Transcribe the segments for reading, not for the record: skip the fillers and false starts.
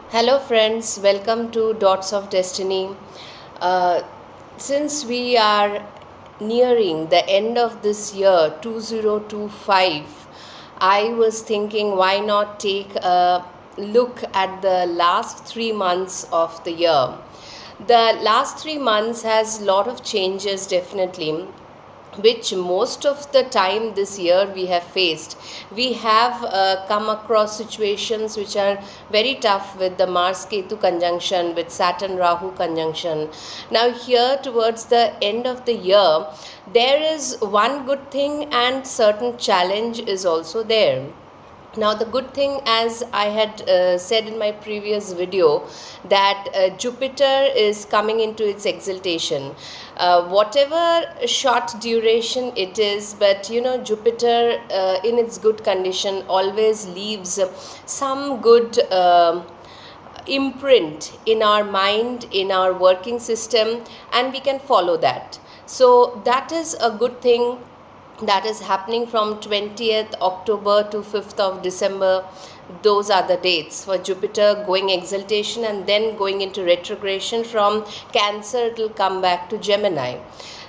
Hello, friends. Welcome to Dots of Destiny. Uh, since we are nearing the end of this year 2025, I was thinking why not take a look at the last 3 months of the year. The last 3 months has a lot of changes, definitely, which most of the time this year we have faced. We have come across situations which are very tough with the Mars Ketu conjunction, with Saturn Rahu conjunction. Now, here towards the end of the year, there is one good thing and certain challenge is also there. Now, the good thing, as I had said in my previous video, that Jupiter is coming into its exaltation. Whatever short duration it is, but Jupiter in its good condition always leaves some good imprint in our mind, in our working system, and we can follow that. So, that is a good thing that is happening from 20th October to 5th of December. Those are the dates for Jupiter going exaltation and then going into retrogression. From Cancer, it will come back to Gemini.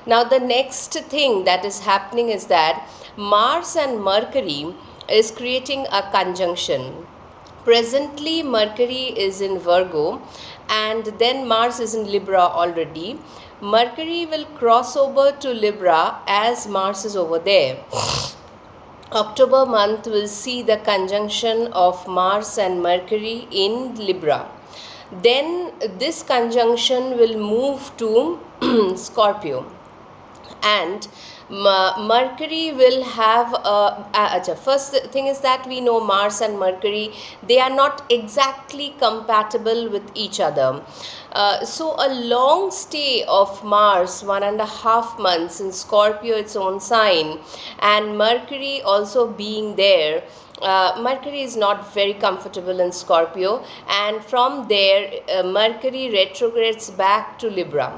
Now, the next thing that is happening is that Mars and Mercury is creating a conjunction. Presently, Mercury is in Virgo and then Mars is in Libra already. Mercury will cross over to Libra as Mars is over there. October month will see the conjunction of Mars and Mercury in Libra. Then this conjunction will move to Scorpio, and Mercury will have first thing is that we know Mars and Mercury, they are not exactly compatible with each other. So a long stay of Mars, 1.5 months in Scorpio, its own sign, and Mercury also being there, Mercury is not very comfortable in Scorpio, and from there Mercury retrogrades back to Libra.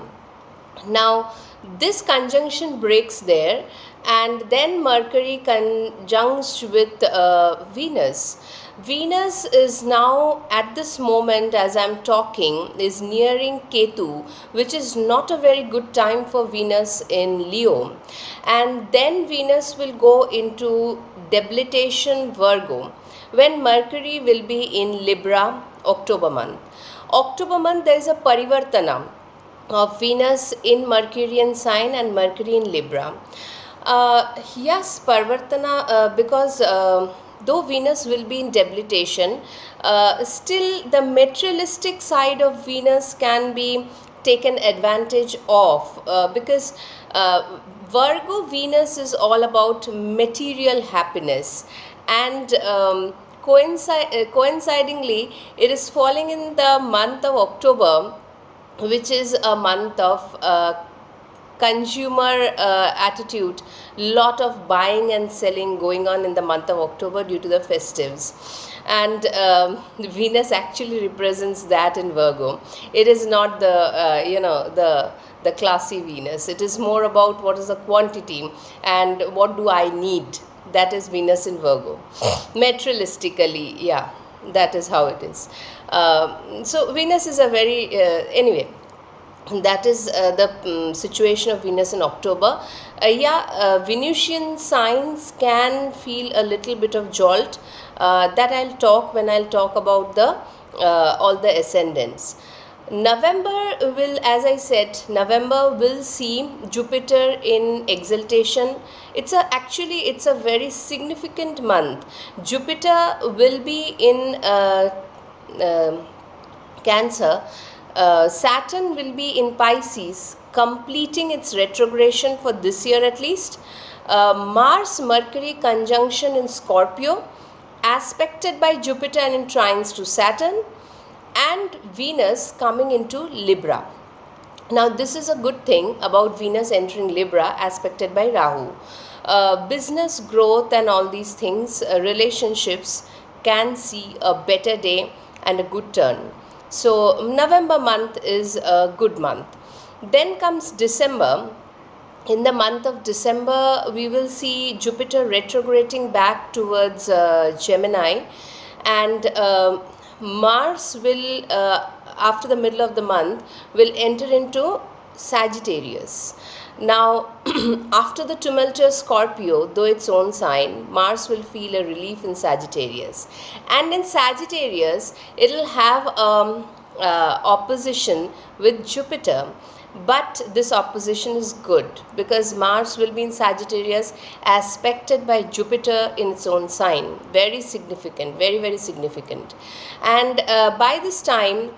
Now, this conjunction breaks there, and then Mercury conjuncts with Venus. Venus is now, at this moment as I'm talking, is nearing Ketu, which is not a very good time for Venus in Leo. And then Venus will go into debilitation Virgo when Mercury will be in Libra October month. October month, there is a parivartana of Venus in Mercurian sign and Mercury in Libra. Yes, Parvartana, because though Venus will be in debilitation, still the materialistic side of Venus can be taken advantage of, because Virgo Venus is all about material happiness, and coincidingly, it is falling in the month of October, which is a month of consumer attitude. Lot of buying and selling going on in the month of October due to the festives, and Venus actually represents that in Virgo. It is not the the classy Venus. It is more about what is the quantity and what do I need. That is Venus in Virgo. Materialistically, yeah, that is how it is. So Venus is a very anyway, that is the situation of Venus in October. Venusian signs can feel a little bit of jolt. That I'll talk when I'll talk about the all the ascendants. November will, as I said, November will see Jupiter in exaltation. It's a very significant month. Jupiter will be in Cancer. Saturn will be in Pisces, completing its retrogression for this year at least. Mars Mercury conjunction in Scorpio, aspected by Jupiter and in trines to Saturn, and Venus coming into Libra. Now, this is a good thing about Venus entering Libra, aspected by Rahu. Business growth and all these things, relationships can see a better day and a good turn. So, November month is a good month. Then comes December. In the month of December, we will see Jupiter retrograding back towards Gemini, and Mars will, after the middle of the month, will enter into Sagittarius. Now, after the tumultuous Scorpio, though its own sign, Mars will feel a relief in Sagittarius. And in Sagittarius, it'll have opposition with Jupiter. But this opposition is good because Mars will be in Sagittarius aspected by Jupiter in its own sign. Very significant, very, very significant. And by this time,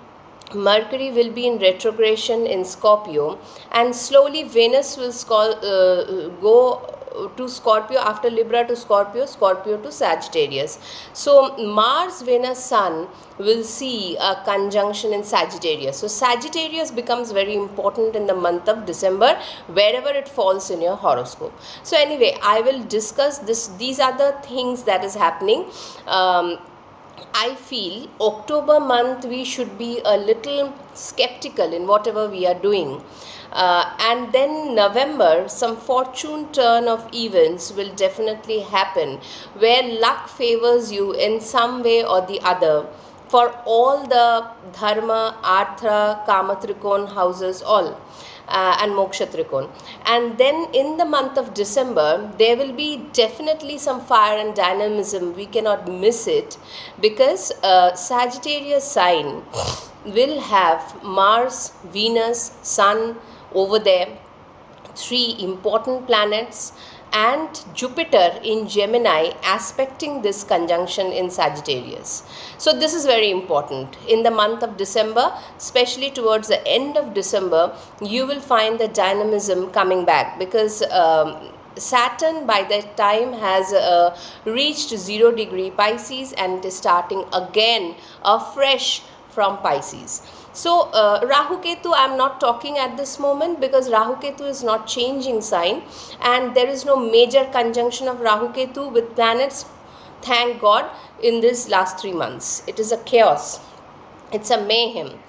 Mercury will be in retrogression in Scorpio, and slowly Venus will go to Scorpio, after Libra to Scorpio, Scorpio to Sagittarius. So Mars, Venus, Sun will see a conjunction in Sagittarius. So Sagittarius becomes very important in the month of December, wherever it falls in your horoscope. So anyway, I will discuss this. These are the things that is happening. I feel October month we should be a little skeptical in whatever we are doing. And then November, some fortune turn of events will definitely happen where luck favors you in some way or the other for all the Dharma, Artha, Kama Trikon houses, all. And Moksha Trikon. And then in the month of December, there will be definitely some fire and dynamism. We cannot miss it because Sagittarius sign will have Mars, Venus, Sun over there, three important planets, and Jupiter in Gemini aspecting this conjunction in Sagittarius. So this is very important. In the month of December, especially towards the end of December, you will find the dynamism coming back because Saturn by that time has reached 0 degree Pisces and is starting again afresh from Pisces. So Rahu Ketu, I am not talking at this moment because Rahu Ketu is not changing sign and there is no major conjunction of Rahu Ketu with planets, thank God, in this last 3 months. It is a chaos. It's a mayhem.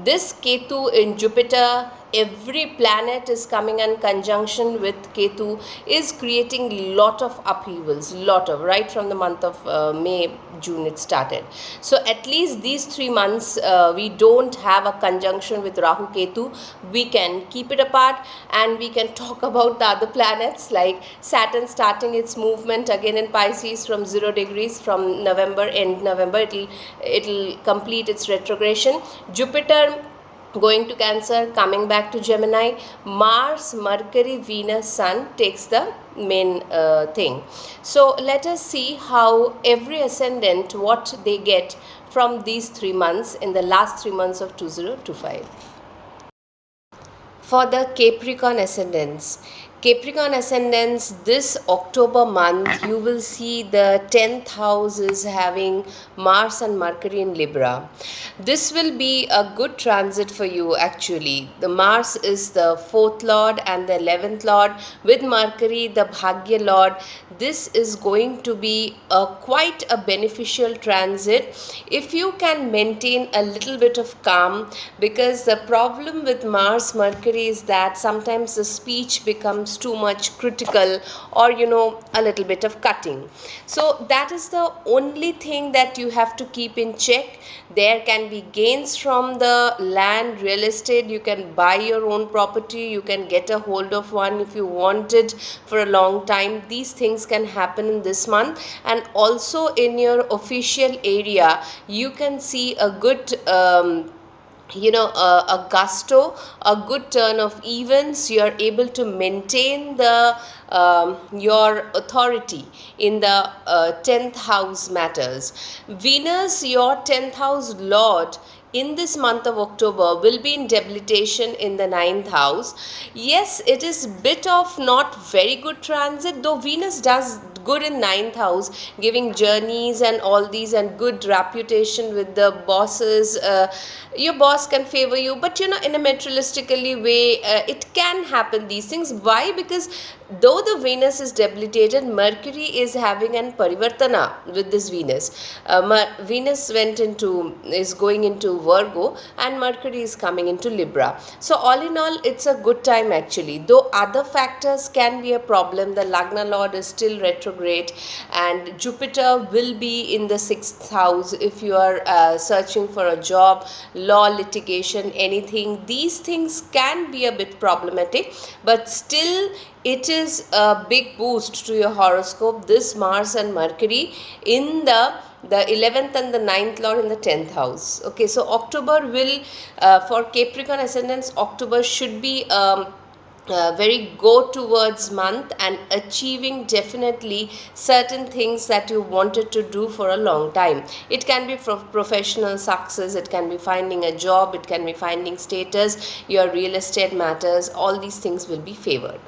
This Ketu in Jupiter, every planet is coming in conjunction with Ketu, is creating lot of upheavals, right from the month of May, June it started. So at least these 3 months we don't have a conjunction with Rahu Ketu. We can keep it apart and we can talk about the other planets like Saturn starting its movement again in Pisces from 0 degrees from November, end November it'll complete its retrogression. Jupiter going to Cancer, coming back to Gemini. Mars, Mercury, Venus, Sun takes the main thing. So let us see how every ascendant, what they get from these 3 months in the last 3 months of 2025. For the Capricorn ascendants, this October month you will see the 10th house is having Mars and Mercury in Libra. This will be a good transit for you actually. The Mars is the 4th lord and the 11th lord, with Mercury the Bhagya lord. This is going to be quite a beneficial transit if you can maintain a little bit of calm, because the problem with Mars Mercury is that sometimes the speech becomes too much critical or a little bit of cutting. So that is the only thing that you have to keep in check. There can be gains from the land, real estate. You can buy your own property, you can get a hold of one if you want it for a long time. These things can happen in this month. And also in your official area you can see a good a gusto, a good turn of events. You are able to maintain the your authority in the 10th house matters. Venus, your 10th house lord, in this month of October will be in debilitation in the 9th house. Yes, it is bit of not very good transit, though Venus does good in 9th house, giving journeys and all these and good reputation with the bosses. Your boss can favor you, but in a materialistically way it can happen these things. Why? Because though the Venus is debilitated, Mercury is having an parivartana with this Venus. Venus is going into Virgo, and Mercury is coming into Libra. So all in all, it's a good time actually. Though other factors can be a problem, the Lagna Lord is still retrograde, and Jupiter will be in the 6th house if you are searching for a job, law, litigation, anything. These things can be a bit problematic, but still it is a big boost to your horoscope, this Mars and Mercury in the 11th and the 9th lord in the 10th house. Okay, so October will for Capricorn ascendants, October should be very go towards month and achieving definitely certain things that you wanted to do for a long time. It can be professional success, it can be finding a job, it can be finding status, your real estate matters, all these things will be favored.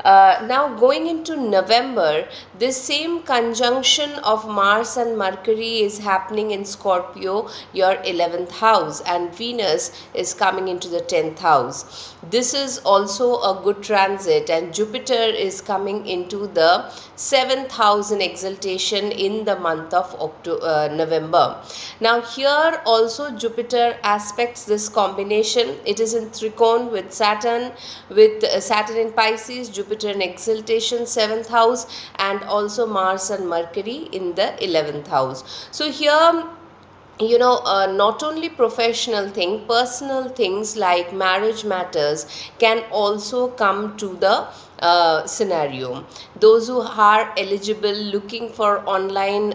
Now going into November, this same conjunction of Mars and Mercury is happening in Scorpio, your 11th house, and Venus is coming into the 10th house. This is also a good transit, and Jupiter is coming into the 7th house in exaltation in the month of November. Now here also Jupiter aspects this combination. It is in Trikon with Saturn in Pisces, Jupiter in exaltation 7th house, and also Mars and Mercury in the 11th house. So here, not only professional thing, personal things like marriage matters can also come to the scenario. Those who are eligible, looking for online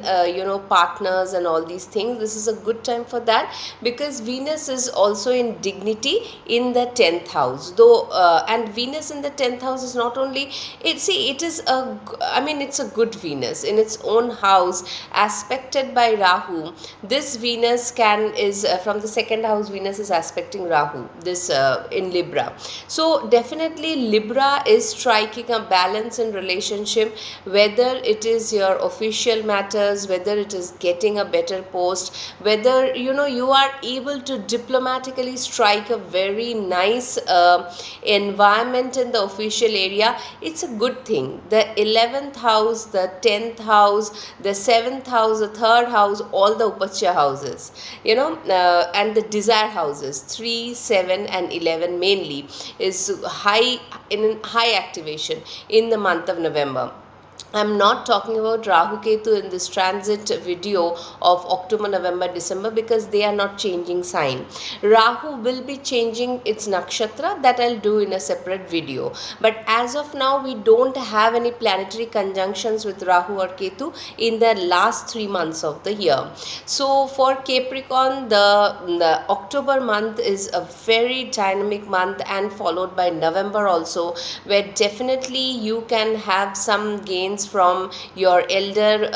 partners and all these things, this is a good time for that, because Venus is also in dignity in the 10th house, though and Venus in the 10th house is not only it's a good Venus in its own house, aspected by Rahu. This Venus is from the 2nd house. Venus is aspecting Rahu, this in Libra. So definitely Libra is striking a balance in relationship, whether it is your official matters, whether it is getting a better post, whether you are able to diplomatically strike a very nice environment in the official area. It's a good thing. The 11th house, the 10th house, the 7th house, the 3rd house, all the Upachya houses, and the desire houses 3, 7 and 11 mainly is in high activation in the month of November. I'm not talking about Rahu Ketu in this transit video of October, November, December, because they are not changing sign. Rahu will be changing its nakshatra, that I'll do in a separate video. But as of now, we don't have any planetary conjunctions with Rahu or Ketu in the last 3 months of the year. So for Capricorn, the October month is a very dynamic month, and followed by November also, where definitely you can have some gains from your elder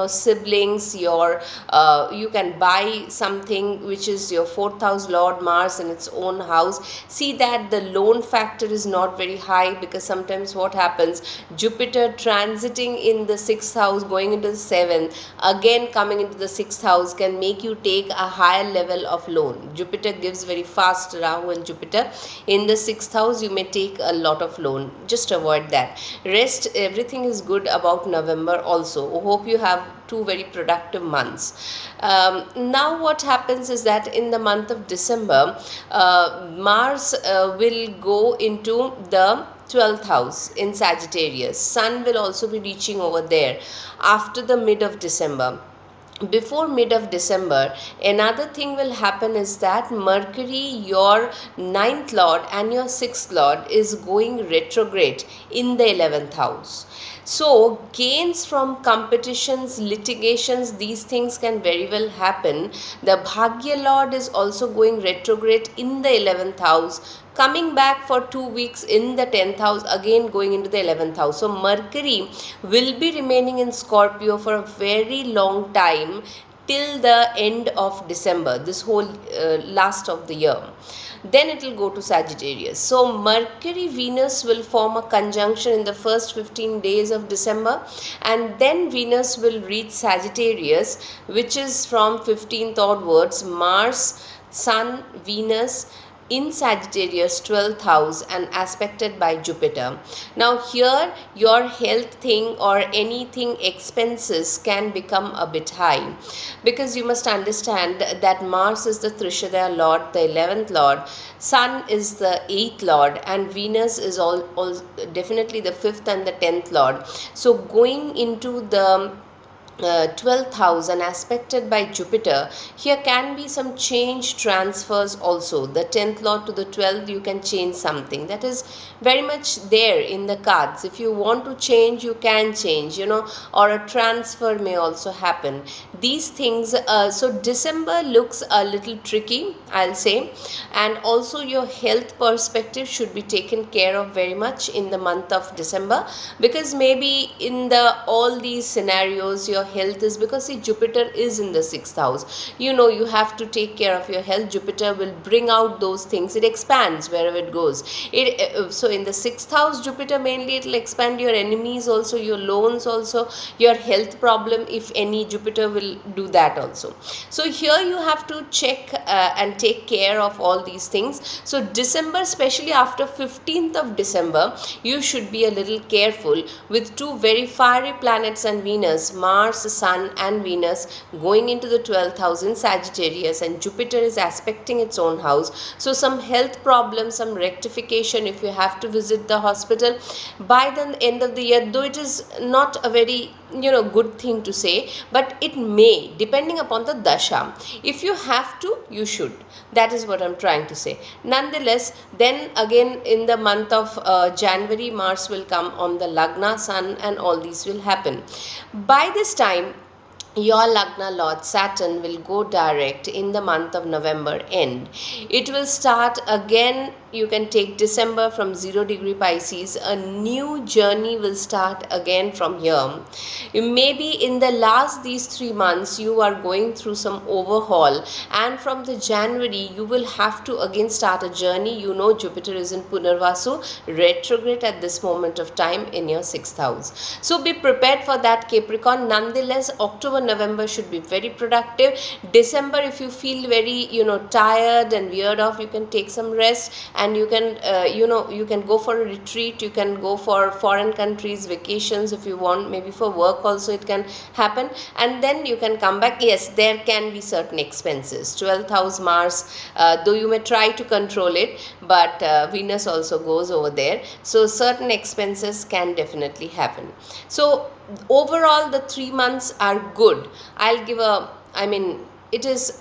siblings. You can buy something which is your 4th house Lord Mars in its own house. See that the loan factor is not very high, because sometimes what happens, Jupiter transiting in the 6th house, going into the 7th, again coming into the 6th house, can make you take a higher level of loan. Jupiter gives very fast, Rahu and Jupiter in the 6th house, you may take a lot of loan. Just avoid that. Rest, everything is good about November also. Hope you have 2 very productive months. Now what happens is that in the month of December, Mars will go into the 12th house in Sagittarius. Sun will also be reaching over there after the mid of December. Before mid of December, another thing will happen is that Mercury, your 9th lord and your 6th lord, is going retrograde in the 11th house. So gains from competitions, litigations, these things can very well happen. The Bhagya Lord is also going retrograde in the 11th house, coming back for 2 weeks in the 10th house, again going into the 11th house. So Mercury will be remaining in Scorpio for a very long time, till the end of December, this whole last of the year. Then it will go to Sagittarius. So Mercury Venus will form a conjunction in the first 15 days of December, and then Venus will reach Sagittarius, which is from 15th onwards. Mars, Sun, Venus in Sagittarius 12th house and aspected by Jupiter. Now here your health thing or anything expenses can become a bit high, because you must understand that Mars is the Trishadaya Lord, the 11th Lord, Sun is the 8th Lord, and Venus is all definitely the 5th and the 10th Lord. So going into the 12th house and aspected by Jupiter, here can be some change transfers also. The 10th lord to the 12th, you can change something. That is very much there in the cards. If you want to change, you can change, or a transfer may also happen. These things, so December looks a little tricky, I'll say, and also your health perspective should be taken care of very much in the month of December, because maybe in the all these scenarios your health is, because see, Jupiter is in the 6th house, you have to take care of your health. Jupiter will bring out those things. It expands wherever it goes. So in the 6th house, Jupiter mainly, it will expand your enemies also, your loans also, your health problem, if any, Jupiter will do that also. So here you have to check and take care of all these things. So December, especially after 15th of December, you should be a little careful with two very fiery planets and Venus, Mars, Sun and Venus going into the 12th house in Sagittarius, and Jupiter is aspecting its own house. So some health problems, some rectification, if you have to visit the hospital by the end of the year, though it is not a very good thing to say, but it may, depending upon the dasha. If you have to, you should. That is what I'm trying to say. Nonetheless, then again in the month of January, Mars will come on the Lagna, Sun, and all these will happen. By this time, your Lagna Lord Saturn will go direct in the month of November end. It will start again. You can take December from 0 degree Pisces. A new journey will start again from here. Maybe in the last these 3 months you are going through some overhaul, and from the January you will have to again start a journey. Jupiter is in Punarvasu retrograde at this moment of time in your 6th house. So be prepared for that, Capricorn. Nonetheless, October, November should be very productive. December, if you feel very tired and weird off, you can take some rest, and you can you can go for a retreat, you can go for foreign countries, vacations if you want, maybe for work also it can happen, and then you can come back. Yes, there can be certain expenses. 12th house Mars, though you may try to control it, but Venus also goes over there, so certain expenses can definitely happen. So overall the 3 months are good. I'll give it is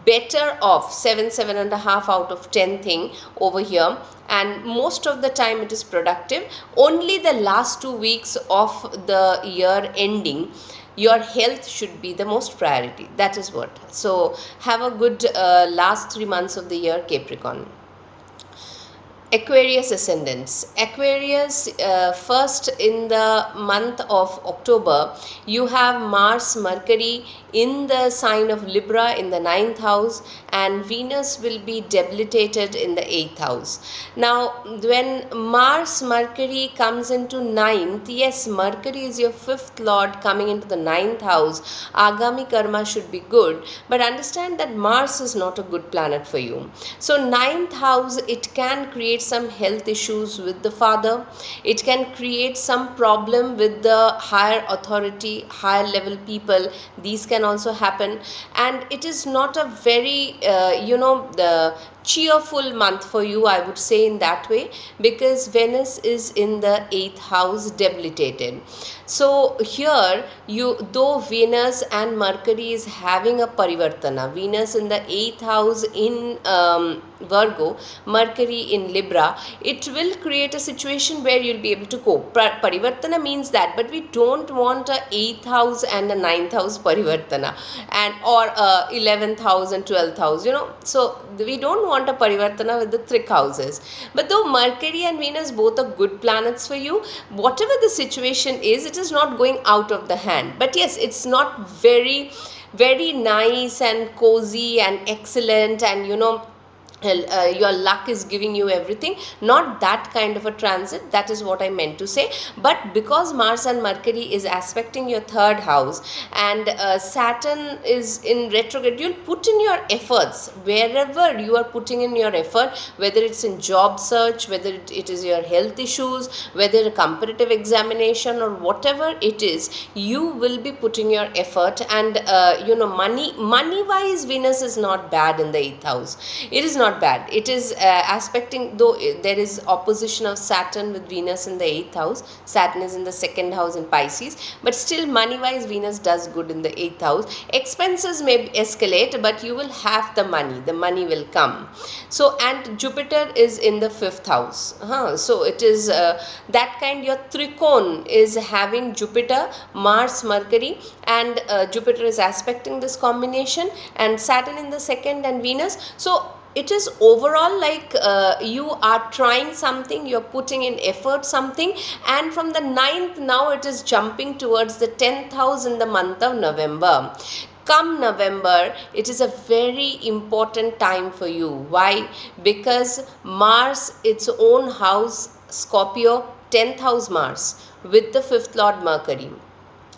better of 7.5 out of 10 thing over here, and most of the time it is productive. Only the last 2 weeks of the year ending, your health should be the most priority. That is what. So have a good last 3 months of the year, Capricorn. Aquarius ascendants. Aquarius, first in the month of October, you have Mars, Mercury in the sign of Libra in the 9th house, and Venus will be debilitated in the 8th house. Now, when Mars, Mercury comes into 9th, yes, Mercury is your 5th lord coming into the 9th house. Agami karma should be good, but understand that Mars is not a good planet for you. So 9th house, it can create some health issues with the father. It can create some problem with the higher authority, higher level people. These can also happen, and it is not a very the cheerful month for you, I would say, in that way, because Venus is in the 8th house debilitated. So here, though Venus and Mercury is having a parivartana, Venus in the 8th house in Virgo, Mercury in Libra, it will create a situation where you'll be able to cope. Parivartana means that, but we don't want a 8th house and a 9th house parivartana, and or 11th house and 12th house, so we don't want a parivartana with the trick houses. But though Mercury and Venus both are good planets for you, whatever the situation is, it is not going out of the hand. But yes, it's not very, very nice and cozy and excellent and your luck is giving you everything. Not that kind of a transit, that is what I meant to say. But because Mars and Mercury is aspecting your third house, and Saturn is in retrograde, you'll put in your efforts wherever you are putting in your effort, whether it's in job search, whether it is your health issues, whether a competitive examination, or whatever it is, you will be putting your effort. And money wise, Venus is not bad in the 8th house. It is not bad. It is aspecting, though there is opposition of Saturn with Venus in the 8th house. Saturn is in the 2nd house in Pisces, but still money wise, Venus does good in the 8th house. Expenses may escalate, but you will have the money will come. So, and Jupiter is in the 5th house. So it is that kind. Your trikon is having Jupiter, Mars, Mercury, and Jupiter is aspecting this combination, and Saturn in the 2nd, and Venus. So it is overall like you are trying something, you're putting in effort something, and from the 9th now it is jumping towards the 10th house in the month of November. Come November, it is a very important time for you. Why? Because Mars, its own house, Scorpio, 10th house Mars, with the 5th Lord Mercury,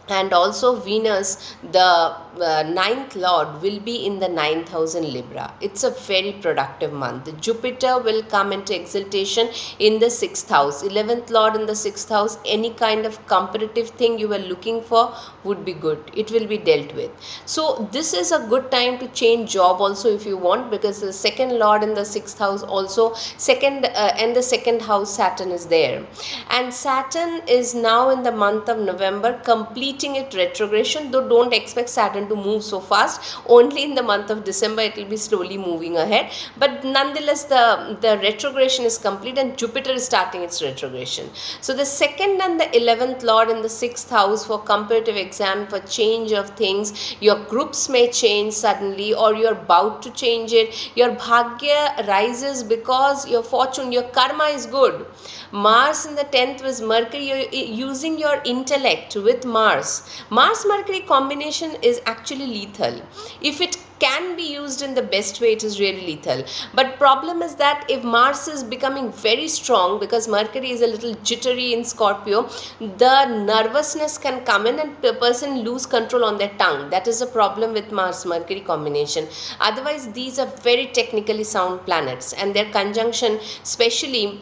and also Venus, the 9th Lord, will be in the 9th house in Libra. It's a very productive month. Jupiter will come into exaltation in the 6th house. 11th Lord in the 6th house. Any kind of competitive thing you were looking for would be good. It will be dealt with. So this is a good time to change job also if you want, because the 2nd Lord in the 6th house also, and the 2nd house Saturn is there. And Saturn is now in the month of November completing its retrogression, though don't expect Saturn to move so fast. Only in the month of December it will be slowly moving ahead, but nonetheless the retrogression is complete and Jupiter is starting its retrogression. So the 2nd and the 11th Lord in the 6th house for competitive exam, for change of things. Your groups may change suddenly, or you're about to change it. Your bhagya rises because your fortune, your karma is good. Mars in the 10th was Mercury. You're using your intellect with Mars. Mars-Mercury combination is actually lethal. If it can be used in the best way, it is really lethal. But problem is that if Mars is becoming very strong, because Mercury is a little jittery in Scorpio, the nervousness can come in and the person lose control on their tongue. That is a problem with Mars-Mercury combination. Otherwise, these are very technically sound planets, and their conjunction, especially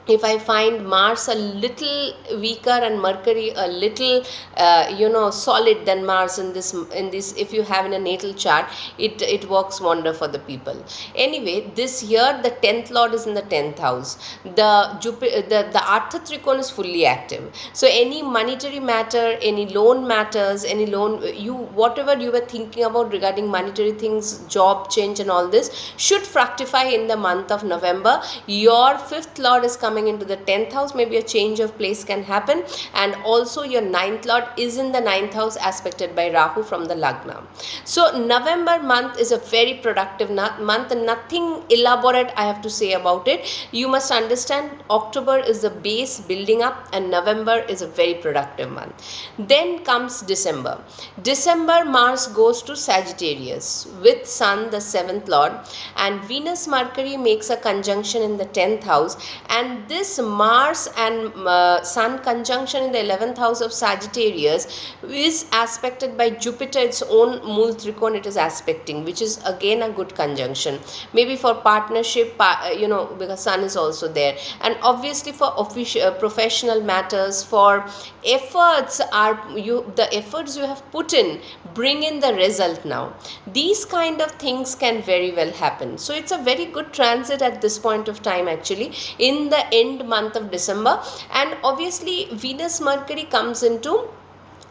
if I find Mars a little weaker and Mercury a little solid than Mars in this, if you have in a natal chart, it works wonder for the people. Anyway, this year the 10th Lord is in the 10th house. The Artha Trikona is fully active. So any monetary matter, any loan matters, whatever you were thinking about regarding monetary things, job change and all this, should fructify in the month of November. Your 5th Lord is coming into the 10th house. Maybe a change of place can happen, and also your 9th Lord is in the 9th house aspected by Rahu from the Lagna. So November month is a very productive month, and nothing elaborate I have to say about it. You must understand October is the base building up, and November is a very productive month. Then comes December. December, Mars goes to Sagittarius with Sun, the 7th Lord, and Venus Mercury makes a conjunction in the 10th house, and this Mars and Sun conjunction in the 11th house of Sagittarius is aspected by Jupiter, its own Mool Trikon it is aspecting, which is again a good conjunction. Maybe for partnership, because Sun is also there, and obviously for professional matters, for efforts the efforts you have put in bring in the result now. These kind of things can very well happen. So it's a very good transit at this point of time actually in the end month of December. And obviously Venus Mercury comes into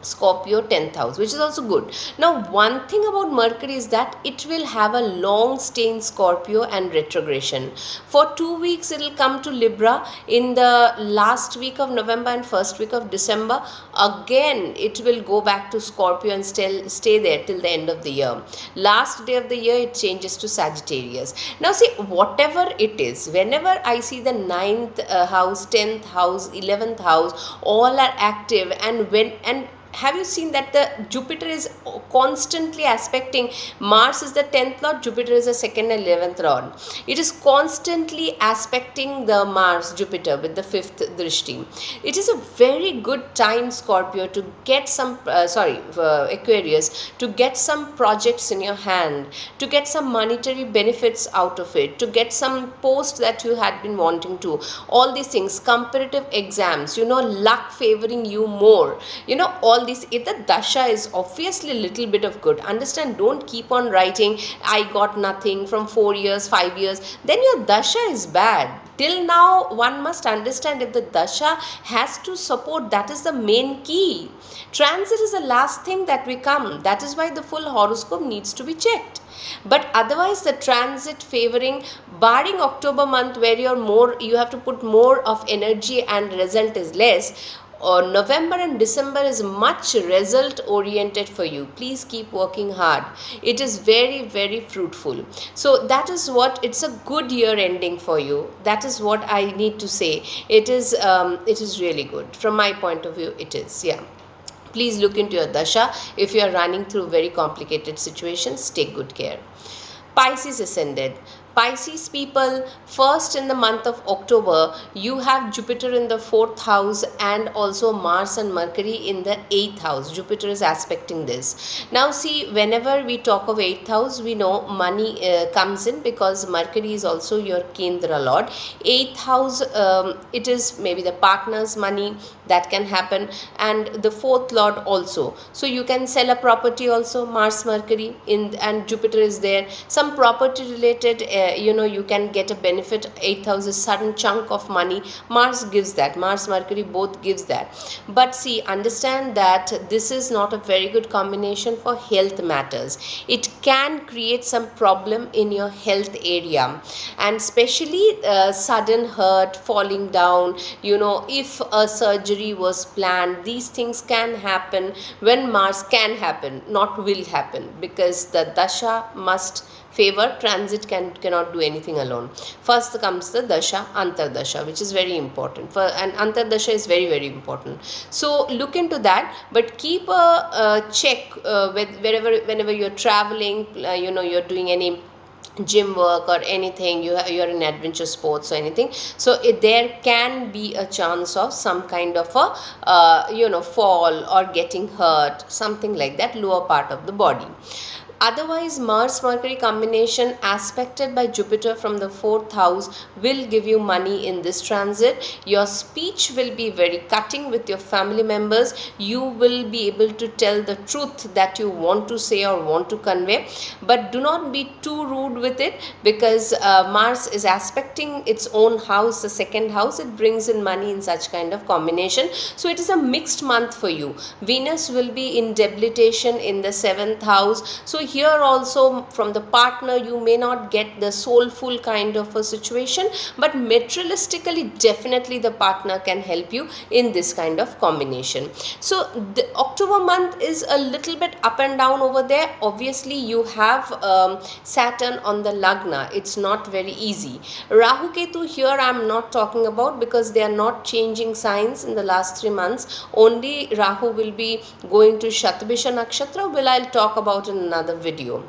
Scorpio 10th house, which is also good. Now one thing about Mercury is that it will have a long stay in Scorpio and retrogression. For 2 weeks it will come to Libra in the last week of November and first week of December. Again it will go back to Scorpio and stay there till the end of the year. Last day of the year it changes to Sagittarius. Now see, whatever it is, whenever I see the 9th house, 10th house, 11th house, all are active, and have you seen that the Jupiter is constantly aspecting Mars is the 10th lord, Jupiter is the 2nd and 11th lord. It is constantly aspecting the Mars Jupiter with the 5th drishti. It is a very good time, Scorpio, to get some Aquarius, to get some projects in your hand, to get some monetary benefits out of it, to get some post that you had been wanting to. All these things, competitive exams, luck favoring you more, all these. If the dasha is obviously a little bit of good, understand, don't keep on writing I got nothing from 4 years, 5 years, then your dasha is bad. Till now, one must understand, if the dasha has to support, that is the main key. Transit is the last thing that we come. That is why the full horoscope needs to be checked. But otherwise, the transit favoring, barring October month where you have to put more of energy and result is less, or November and December is much result oriented for you. Please keep working hard. It is very, very fruitful. So that is what, it's a good year ending for you. That is what I need to say. It is really good. From my point of view, it is, yeah. Please look into your dasha. If you are running through very complicated situations, take good care. Pisces ascended. Pisces people, first in the month of October, you have Jupiter in the 4th house and also Mars and Mercury in the 8th house. Jupiter is aspecting this. Now see, whenever we talk of 8th house, we know money comes in because Mercury is also your Kendra Lord. 8th house, it is maybe the partner's money that can happen, and the 4th Lord also. So you can sell a property also, Mars Mercury and Jupiter is there. Some property related you can get a benefit. 8th house is sudden chunk of money. Mars gives that. Mars Mercury both gives that. But see, understand that this is not a very good combination for health matters. It can create some problem in your health area, and especially sudden hurt, falling down, if a surgery was planned, these things can happen when Mars, can happen, not will happen, because the dasha must favor. Transit cannot do anything alone. First comes the dasha, antardasha, which is very important. And antardasha is very, very important. So look into that, but keep a check whenever you're traveling, you're doing any gym work or anything, you're in adventure sports or anything, so there can be a chance of some kind of a fall or getting hurt, something like that, lower part of the body. Otherwise, Mars Mercury combination aspected by Jupiter from the 4th house will give you money in this transit. Your speech will be very cutting with your family members. You will be able to tell the truth that you want to say or want to convey, but do not be too rude with it, because Mars is aspecting its own house, the 2nd house. It brings in money in such kind of combination. So it is a mixed month for you. Venus will be in debilitation in the 7th house. So here also, from the partner, you may not get the soulful kind of a situation, but materialistically, definitely the partner can help you in this kind of combination. So the October month is a little bit up and down over there. Obviously, you have Saturn on the Lagna. It's not very easy. Rahu Ketu here I am not talking about, because they are not changing signs in the last 3 months. Only Rahu will be going to Shatabisha Nakshatra, which I'll talk about in another video.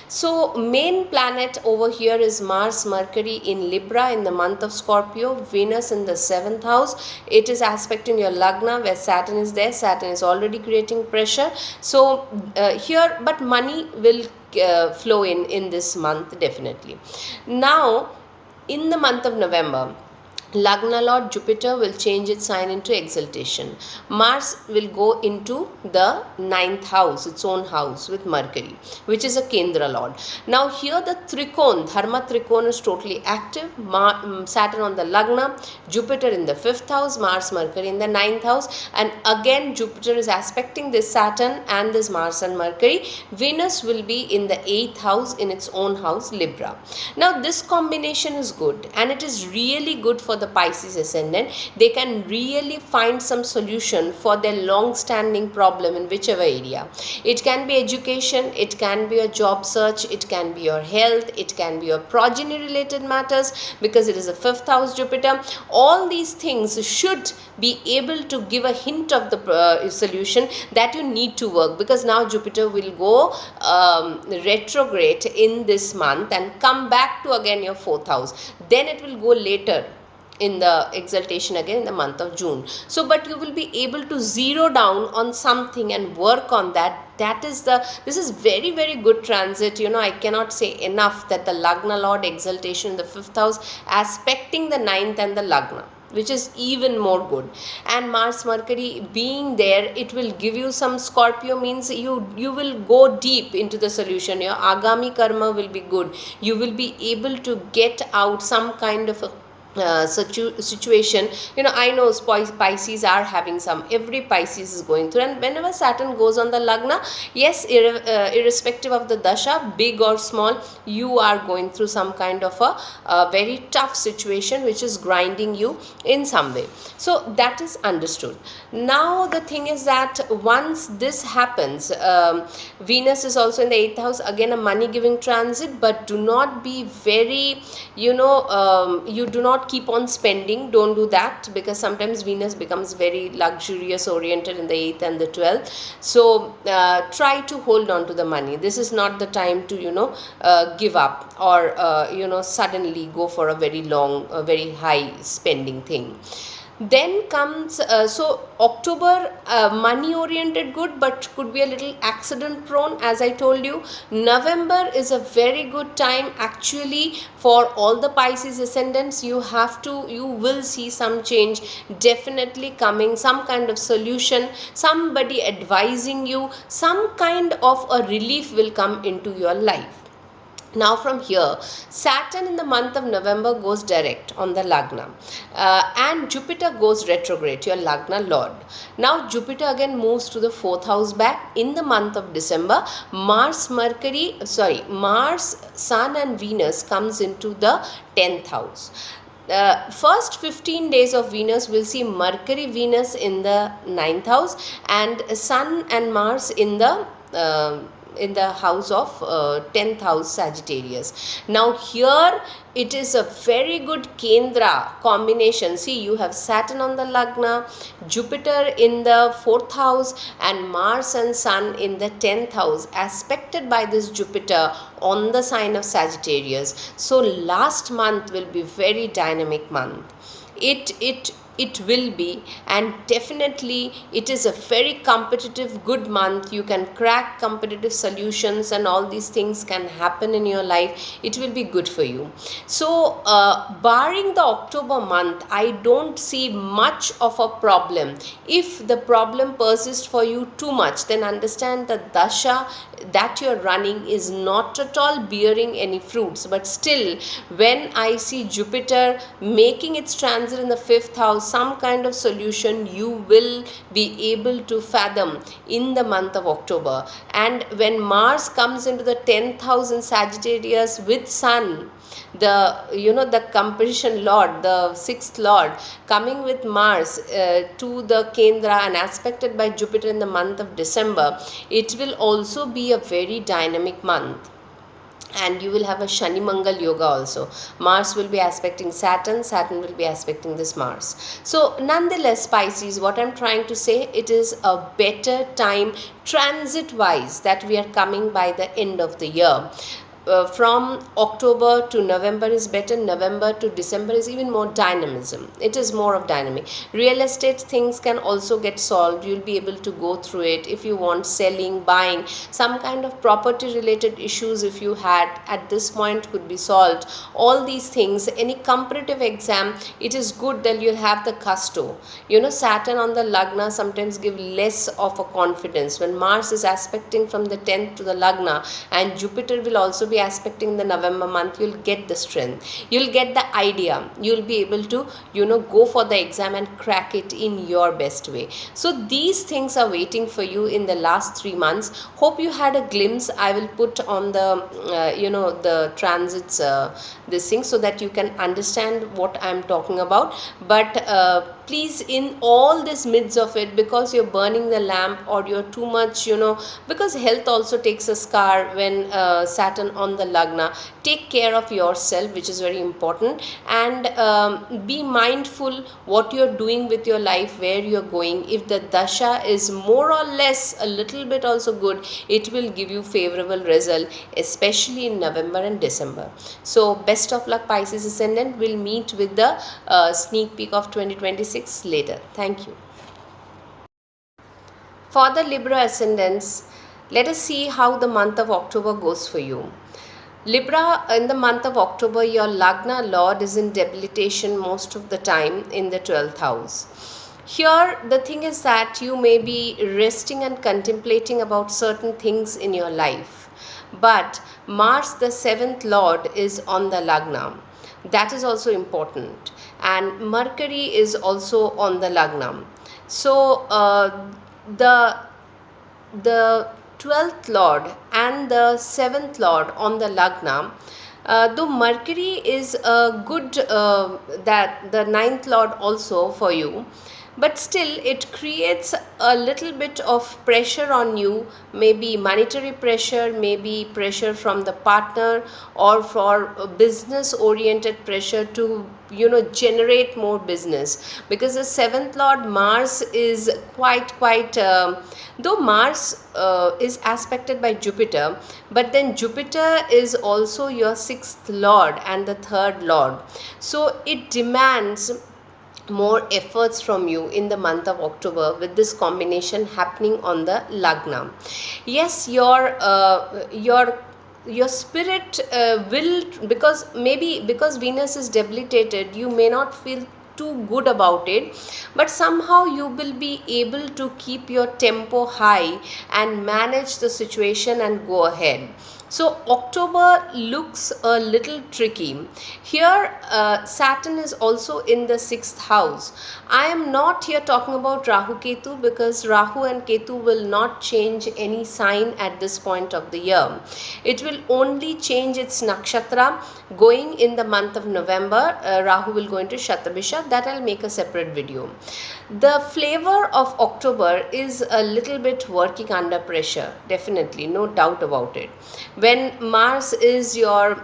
So main planet over here is Mars Mercury in Libra in the month of Scorpio, Venus in the 7th house. It is aspecting your Lagna where Saturn is there. Saturn is already creating pressure. So here, but money will flow in this month definitely. Now in the month of November, Lagna Lord Jupiter will change its sign into exaltation. Mars will go into the 9th house, its own house, with Mercury, which is a Kendra Lord. Now here the Trikon, Dharma Trikon is totally active. Saturn on the Lagna, Jupiter in the 5th house, Mars Mercury in the 9th house, and again Jupiter is aspecting this Saturn and this Mars and Mercury. Venus will be in the 8th house in its own house, Libra. Now this combination is good, and it is really good for the Pisces ascendant, they can really find some solution for their long standing problem in whichever area. It can be education, it can be a job search, it can be your health, it can be your progeny related matters, because it is a fifth house Jupiter. All these things should be able to give a hint of the solution that you need to work, because now Jupiter will go retrograde in this month and come back to again your fourth house. Then it will go later in the exaltation again in the month of June. So but you will be able to zero down on something and work on that. This is very, very good transit. I cannot say enough that the Lagna Lord exaltation in the fifth house aspecting the ninth and the Lagna, which is even more good. And Mars Mercury being there, it will give you some Scorpio, means you will go deep into the solution. Your Agami karma will be good. You will be able to get out some kind of a situation. I know Pisces are having some, every Pisces is going through, and whenever Saturn goes on the Lagna, yes, irrespective of the dasha, big or small, you are going through some kind of a very tough situation which is grinding you in some way. So that is understood. Now the thing is that once this happens, Venus is also in the 8th house, again a money giving transit, but do not be very, you do not keep on spending. Don't do that, because sometimes Venus becomes very luxurious oriented in the 8th and the 12th. So try to hold on to the money. This is not the time to give up or suddenly go for a very long, very high spending thing. Then comes, so October, money oriented good, but could be a little accident prone, as I told you. November is a very good time actually for all the Pisces ascendants. You will see some change definitely coming, some kind of solution, somebody advising you, some kind of a relief will come into your life. Now from here, Saturn in the month of November goes direct on the Lagna, and Jupiter goes retrograde, your Lagna Lord. Now Jupiter again moves to the 4th house back in the month of December. Mars, Sun and Venus comes into the 10th house. First 15 days of Venus will see Mercury Venus in the 9th house and Sun and Mars in the house of 10th house Sagittarius. Now here it is a very good Kendra combination. See, you have Saturn on the Lagna, Jupiter in the 4th house and Mars and Sun in the 10th house, aspected by this Jupiter on the sign of Sagittarius. So last month will be very dynamic month. It will be, and definitely it is a very competitive good month. You can crack competitive solutions and all these things can happen in your life. It will be good for you. So barring the October month, I don't see much of a problem. If the problem persists for you too much, then understand the dasha that you're running is not at all bearing any fruits. But still, when I see Jupiter making its transit in the 5th house, some kind of solution you will be able to fathom in the month of October. And when Mars comes into the 10th house in Sagittarius with Sun, the competition lord, the 6th lord, coming with Mars to the Kendra and aspected by Jupiter in the month of December, it will also be a very dynamic month. And you will have a Shani Mangal Yoga also. Mars will be aspecting Saturn, Saturn will be aspecting this Mars. So nonetheless, Pisces, what I'm trying to say, it is a better time transit wise that we are coming by the end of the year. From October to November is better. November to December is even more dynamism. It is more of dynamic. Real estate things can also get solved. You'll be able to go through it. If you want selling, buying, some kind of property related issues if you had at this point could be solved. All these things, any competitive exam, it is good that you'll have the custo. Saturn on the Lagna sometimes give less of a confidence. When Mars is aspecting from the 10th to the Lagna and Jupiter will also be be aspecting the November month, you'll get the strength, you'll get the idea, you'll be able to go for the exam and crack it in your best way. So these things are waiting for you in the last 3 months. Hope you had a glimpse. I will put on the the transits, this thing, so that you can understand what I'm talking about. But please, in all this midst of it, because you're burning the lamp or you're too much, because health also takes a scar when Saturn on the Lagna, take care of yourself, which is very important. And be mindful what you're doing with your life, where you're going. If the dasha is more or less a little bit also good, it will give you favorable result, especially in November and December. So best of luck, Pisces ascendant. We'll meet with the sneak peek of 2026 later. Thank you. For the Libra ascendants, let us see how the month of October goes for you. Libra, in the month of October, your Lagna Lord is in debilitation most of the time in the 12th house. Here, the thing is that you may be resting and contemplating about certain things in your life. But Mars, the 7th Lord, is on the Lagna. That is also important. And Mercury is also on the Lagna. So, the 12th Lord and the 7th Lord on the Lagna, though Mercury is a good, that the 9th Lord also for you, but still it creates a little bit of pressure on you, maybe monetary pressure, maybe pressure from the partner, or for business oriented pressure to generate more business. Because the 7th Lord Mars is quite though Mars is aspected by Jupiter, but then Jupiter is also your 6th Lord and the 3rd Lord. So it demands more efforts from you in the month of October with this combination happening on the Lagna. Yes, your spirit will, because Venus is debilitated, you may not feel too good about it, but somehow you will be able to keep your tempo high and manage the situation and go ahead. So October looks a little tricky. Here Saturn is also in the 6th house. I am not here talking about Rahu Ketu, because Rahu and Ketu will not change any sign at this point of the year. It will only change its nakshatra going in the month of November. Rahu will go into Shatabisha. That I'll make a separate video. The flavor of October is a little bit working under pressure, definitely, no doubt about it. When Mars is your,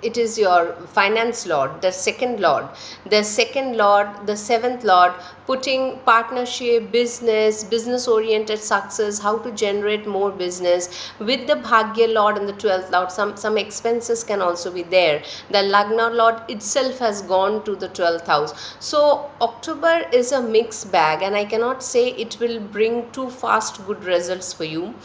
it is your finance lord, the 2nd Lord, the 7th Lord, putting partnership, business oriented success, how to generate more business. With the Bhagya Lord and the 12th Lord, some expenses can also be there. The Lagna Lord itself has gone to the 12th house. So October is a mixed bag, and I cannot say it will bring too fast good results for you.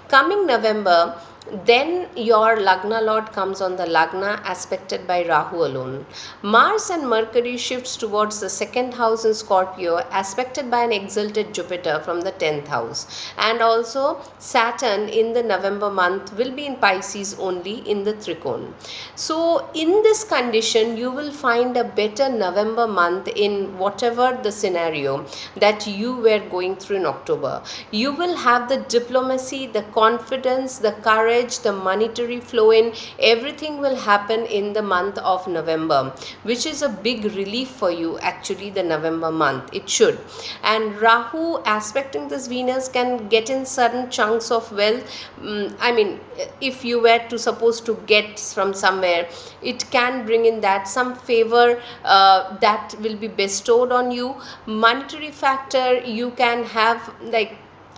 Coming November, then your Lagna Lord comes on the Lagna, aspected by Rahu alone. Mars and Mercury shifts towards the 2nd house in Scorpio, aspected by an exalted Jupiter from the 10th house. And also Saturn in the November month will be in Pisces only in the Trikon. So in this condition, you will find a better November month in whatever the scenario that you were going through in October. You will have the diplomacy, the confidence, the courage, the monetary flow in, everything will happen in the month of November, which is a big relief for you actually, the November month. It should. And Rahu aspecting this Venus can get in certain chunks of wealth. I mean, if you were to suppose to get from somewhere, it can bring in that some favor that will be bestowed on you. Monetary factor, you can have like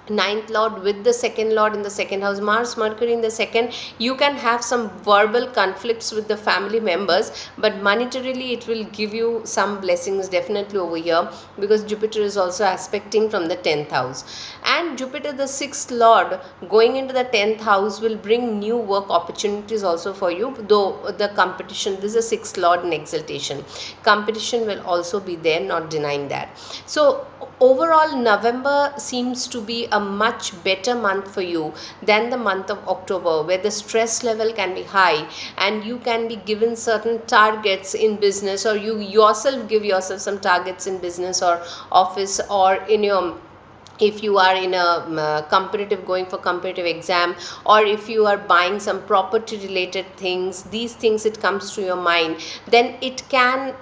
9th Lord with the 2nd Lord in the 2nd house, Mars, Mercury in the 2nd, you can have some verbal conflicts with the family members, but monetarily it will give you some blessings definitely over here, because Jupiter is also aspecting from the 10th house. And Jupiter, the 6th Lord, going into the 10th house will bring new work opportunities also for you, though the competition, this is a 6th Lord in exaltation. Competition will also be there, not denying that. So overall, November seems to be a much better month for you than the month of October, where the stress level can be high and you can be given certain targets in business, or you yourself give yourself some targets in business or office, or in your, if you are in a competitive, going for competitive exam, or if you are buying some property related things, these things, it comes to your mind, then it can,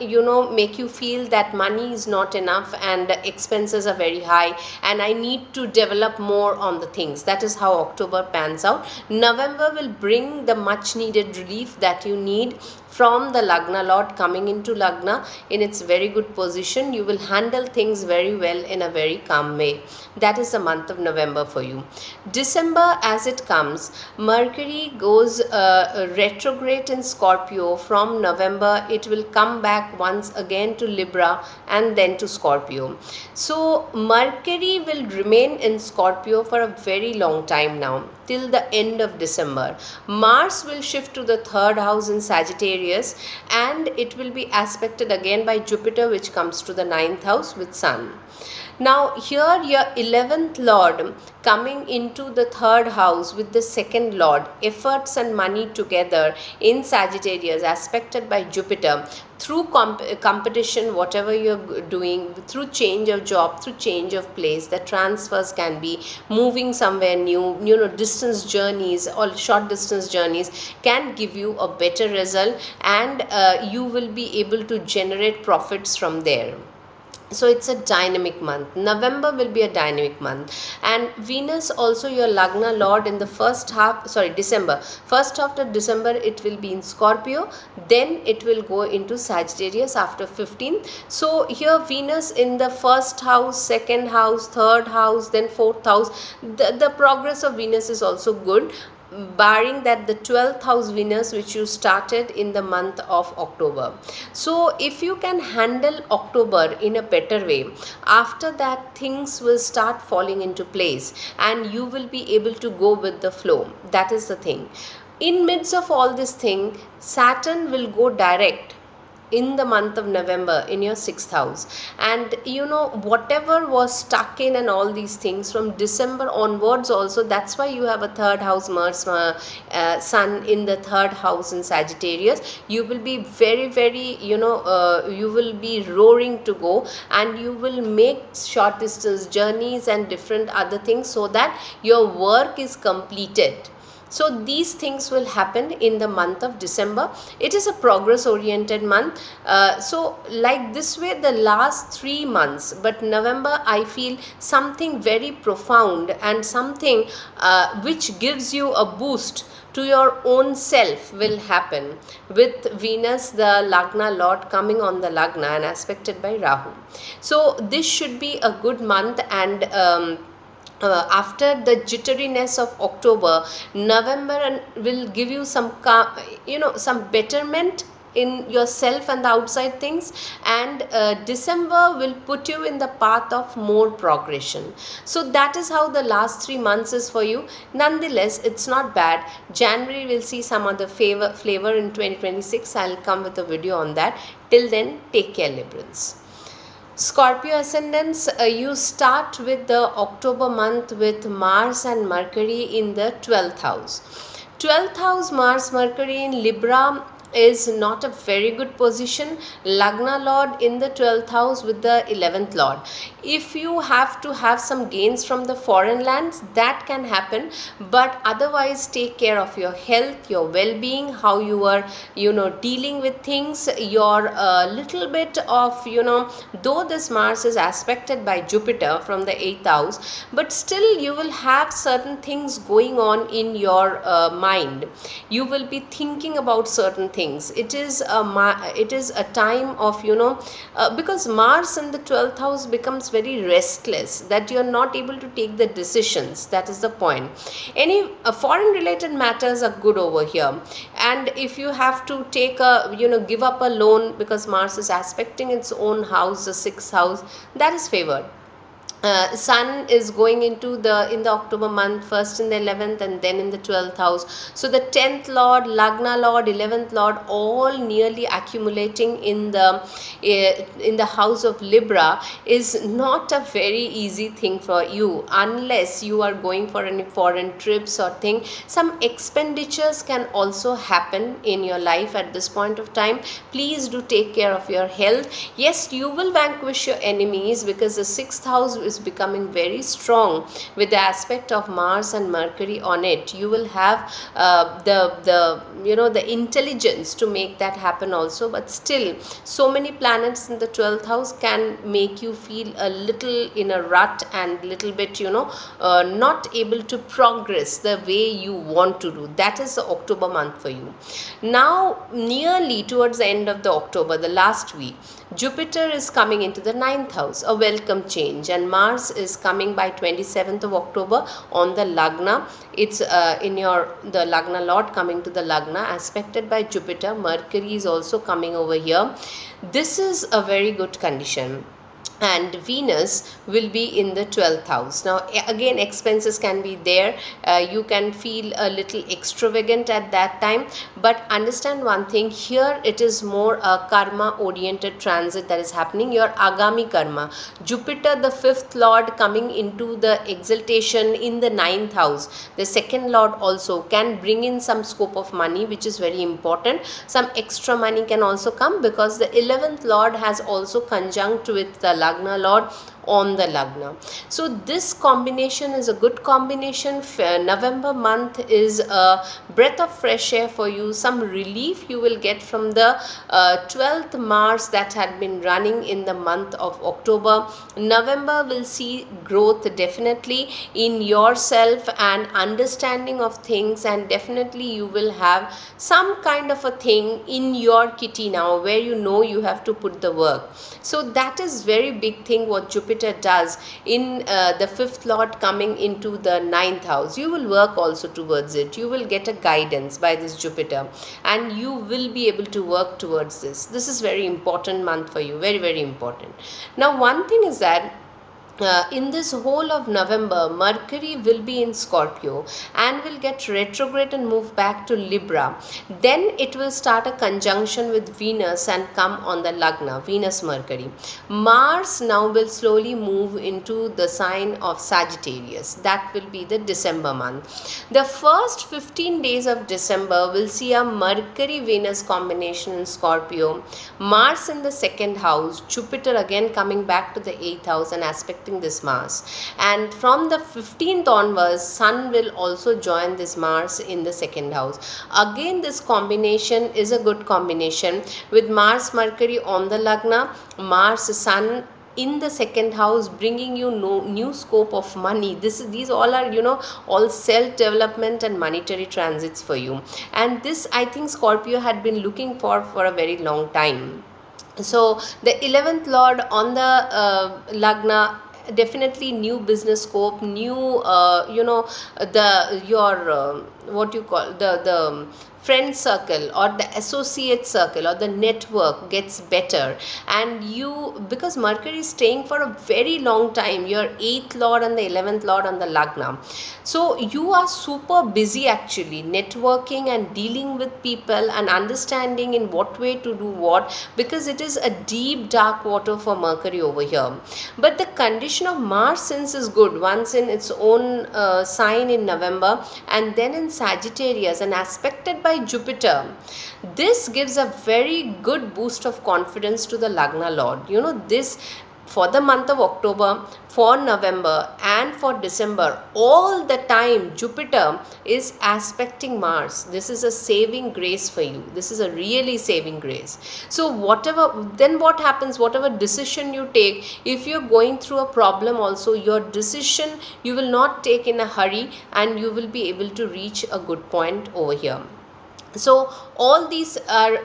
make you feel that money is not enough and expenses are very high and I need to develop more on the things. That is how October pans out. November will bring the much needed relief that you need from the Lagna Lord coming into Lagna in its very good position. You will handle things very well in a very calm way. That is the month of November for you. December, as it comes, Mercury goes retrograde in Scorpio. From November, it will come back once again to Libra and then to Scorpio. So Mercury will remain in Scorpio for a very long time now, till the end of December. Mars will shift to the third house in Sagittarius, and it will be aspected again by Jupiter, which comes to the ninth house with Sun. Now here your 11th lord coming into the third house with the second lord, efforts and money together in Sagittarius, aspected by Jupiter, through competition, whatever you're doing, through change of job, through change of place, the transfers can be, moving somewhere new, distance journeys or short distance journeys can give you a better result, and you will be able to generate profits from there. So it's a dynamic month. November will be a dynamic month, and Venus also your Lagna Lord in the December. First half of December it will be in Scorpio, then it will go into Sagittarius after 15th. So here Venus in the first house, second house, third house, then fourth house. The progress of Venus is also good, barring that the 12th house Venus, which you started in the month of October. So if you can handle October in a better way, after that things will start falling into place and you will be able to go with the flow. That is the thing. In midst of all this thing, Saturn will go direct in the month of November in your 6th house, and whatever was stuck in and all these things from December onwards also, that's why you have a third house Mars, Sun in the third house in Sagittarius. You will be very very you will be roaring to go, and you will make short distance journeys and different other things so that your work is completed. So these things will happen in the month of December. It is a progress oriented month. So like this way the last 3 months, but November I feel something very profound and something which gives you a boost to your own self will happen with Venus, the Lagna Lord, coming on the Lagna and aspected by Rahu. So this should be a good month, and after the jitteriness of October, November will give you some some betterment in yourself and the outside things, and December will put you in the path of more progression. So that is how the last 3 months is for you. Nonetheless, it's not bad. January will see some other flavor in 2026. I'll come with a video on that. Till then, take care, Librans. Scorpio ascendants, you start with the October month with Mars and Mercury in the 12th house. 12th house Mars Mercury in Libra is not a very good position. Lagna Lord in the 12th house with the 11th Lord. If you have to have some gains from the foreign lands, that can happen, but otherwise take care of your health, your well-being, how you are dealing with things, your little bit of though this Mars is aspected by Jupiter from the 8th house, but still you will have certain things going on in your mind. You will be thinking about certain things. It is a time of because Mars in the 12th house becomes very restless, that you are not able to take the decisions. That is the point. Any foreign related matters are good over here, and if you have to take a give up a loan because Mars is aspecting its own house, the 6th house, that is favored. Sun is going into in the October month, first in the 11th and then in the 12th house. So the 10th lord, Lagna lord, 11th lord, all nearly accumulating in the house of Libra is not a very easy thing for you, unless you are going for any foreign trips or thing. Some expenditures can also happen in your life at this point of time. Please do take care of your health. Yes, you will vanquish your enemies, because the sixth house is becoming very strong with the aspect of Mars and Mercury on it. You will have the intelligence to make that happen also, but still so many planets in the 12th house can make you feel a little in a rut and little bit not able to progress the way you want to do. That is the October month for you. Now nearly towards the end of the October, the last week, Jupiter is coming into the 9th house, a welcome change, and Mars is coming by 27th of October on the Lagna. It's the Lagna Lord coming to the Lagna, aspected by Jupiter. Mercury is also coming over here. This is a very good condition. And Venus will be in the 12th house. Now again, expenses can be there. You can feel a little extravagant at that time, but understand one thing here, it is more a karma oriented transit that is happening, your agami karma. Jupiter, the 5th lord, coming into the exaltation in the 9th house, the 2nd lord also can bring in some scope of money, which is very important. Some extra money can also come, because the 11th lord has also conjunct with the Lagna lord on the Lagna. So this combination is a good combination. November month is a breath of fresh air for you. Some relief you will get from the 12th Mars that had been running in the month of October. November will see growth definitely in yourself and understanding of things, and definitely you will have some kind of a thing in your kitty now where you have to put the work. So that is very big thing what Jupiter does in the 5th lord coming into the 9th house. You will work also towards it. You will get a guidance by this Jupiter, and you will be able to work towards this. This is very important month for you, very, very important. Now one thing is that in this whole of November, Mercury will be in Scorpio and will get retrograde and move back to Libra. Then it will start a conjunction with Venus and come on the Lagna, Venus Mercury. Mars now will slowly move into the sign of Sagittarius. That will be the December month. The first 15 days of December will see a Mercury Venus combination in Scorpio, Mars in the 2nd house, Jupiter again coming back to the 8th house and aspect this Mars, and from the 15th onwards, Sun will also join this Mars in the 2nd house. Again, this combination is a good combination with Mars Mercury on the Lagna, Mars Sun in the 2nd house, bringing you new scope of money. These all are all self development and monetary transits for you, and this I think Scorpio had been looking for a very long time. So the 11th lord on the Lagna, definitely new business scope, new what you call the friend circle or the associate circle or the network gets better, and because Mercury is staying for a very long time, your 8th lord and the 11th lord on the Lagna, so you are super busy actually networking and dealing with people and understanding in what way to do what, because it is a deep dark water for Mercury over here. But the condition of Mars since is good, once in its own sign in November and then in Sagittarius and aspected by Jupiter. This gives a very good boost of confidence to the Lagna Lord. This for the month of October, for November and for December, all the time Jupiter is aspecting Mars. This is a saving grace for you. This is a really saving grace. So what happens, whatever decision you take, if you're going through a problem also, your decision you will not take in a hurry and you will be able to reach a good point over here. So all these are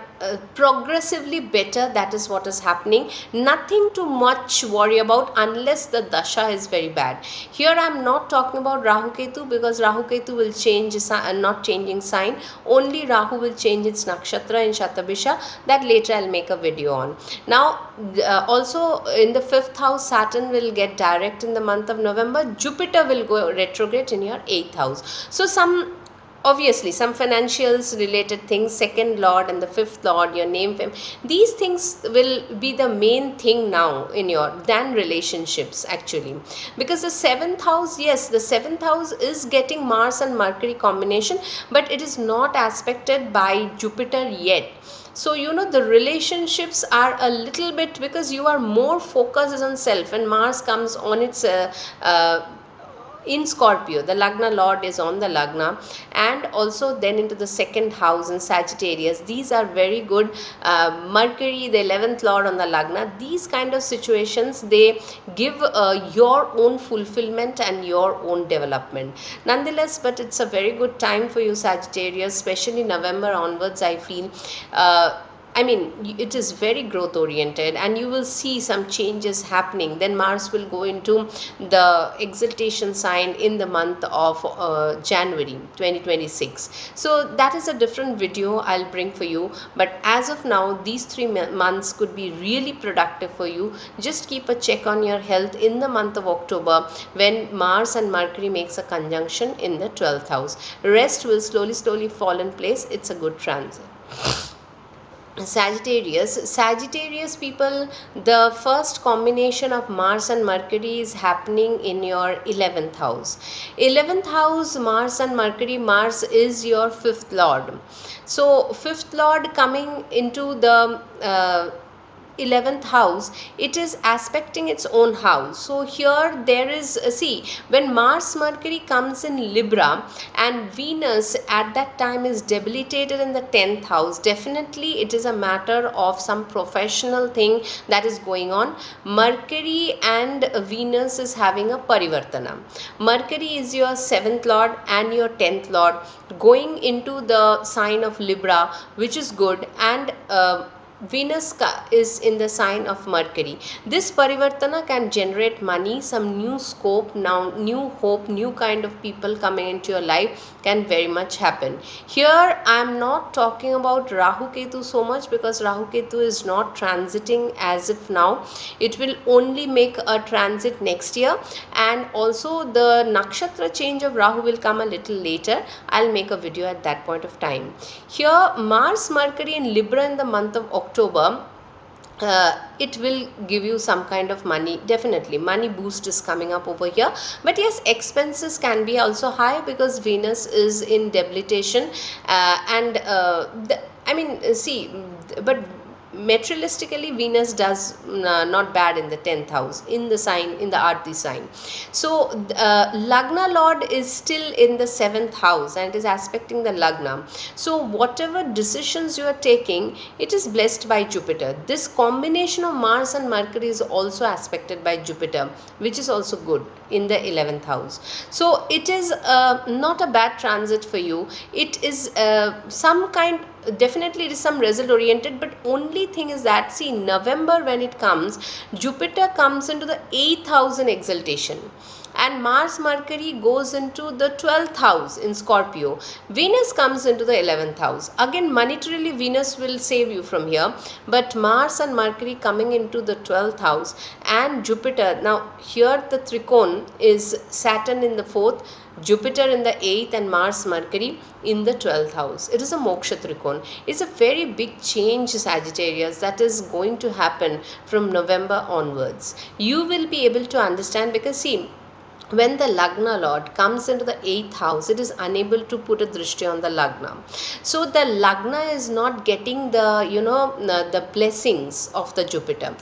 progressively better. That is what is happening. Nothing too much worry about unless the dasha is very bad. Here I am not talking about Rahu Ketu, because Rahu Ketu will change, not changing sign. Only Rahu will change its nakshatra in Shatabisha. That later I'll make a video on. Now also in the 5th house, Saturn will get direct in the month of November. Jupiter will go retrograde in your 8th house. So obviously some financials related things, second lord and the fifth lord, your name, fame, these things will be the main thing now in your than relationships actually, because the seventh house, yes, the seventh house is getting Mars and Mercury combination, but it is not aspected by Jupiter yet. So the relationships are a little bit, because you are more focused on self, and Mars comes on its in Scorpio, the Lagna Lord is on the Lagna, and also then into the second house in Sagittarius. These are very good. Mercury, the 11th Lord on the Lagna. These kind of situations, they give your own fulfillment and your own development. Nonetheless, but it's a very good time for you, Sagittarius, especially November onwards, I feel. It is very growth oriented, and you will see some changes happening. Then Mars will go into the exaltation sign in the month of January 2026. So that is a different video I'll bring for you. But as of now, these 3 months could be really productive for you. Just keep a check on your health in the month of October, when Mars and Mercury makes a conjunction in the 12th house. Rest will slowly fall in place. It's a good transit. Sagittarius people, the first combination of Mars and Mercury is happening in your 11th house. 11th house, Mars and Mercury. Mars is your 5th lord. So 5th lord coming into the 11th house, it is aspecting its own house. So here there is, see, when Mars Mercury comes in Libra and Venus at that time is debilitated in the 10th house, definitely it is a matter of some professional thing that is going on. Mercury and Venus is having a parivartana. Mercury is your 7th lord and your 10th lord going into the sign of Libra, which is good, and Venus is in the sign of Mercury. This parivartana can generate money, some new scope, now new hope, new kind of people coming into your life can very much happen. Here I am not talking about Rahu Ketu so much, because Rahu Ketu is not transiting as if now. It will only make a transit next year, and also the nakshatra change of Rahu will come a little later. I'll make a video at that point of time. Here Mars Mercury in Libra in the month of October, it will give you some kind of money. Definitely money boost is coming up over here, but yes, expenses can be also high because Venus is in debilitation, but materialistically Venus does not bad in the 10th house, in the sign, in the Arthi sign. So Lagna Lord is still in the 7th house and is aspecting the Lagna. So whatever decisions you are taking, it is blessed by Jupiter. This combination of Mars and Mercury is also aspected by Jupiter, which is also good in the 11th house. So it is not a bad transit for you. It is some kind, definitely it is some result oriented, but only thing is that, see, November when it comes, Jupiter comes into the 8th house in exaltation, and Mars Mercury goes into the 12th house in Scorpio. Venus comes into the 11th house. Again, monetarily Venus will save you from here, but Mars and Mercury coming into the 12th house, and Jupiter, now here the trikon is Saturn in the 4th, Jupiter in the 8th, and Mars Mercury in the 12th house. It is a moksha trikon. It's a very big change, Sagittarius, that is going to happen from November onwards. You will be able to understand, because see, when the Lagna Lord comes into the 8th house, it is unable to put a drishti on the Lagna. So the Lagna is not getting the, the blessings of the Jupiter,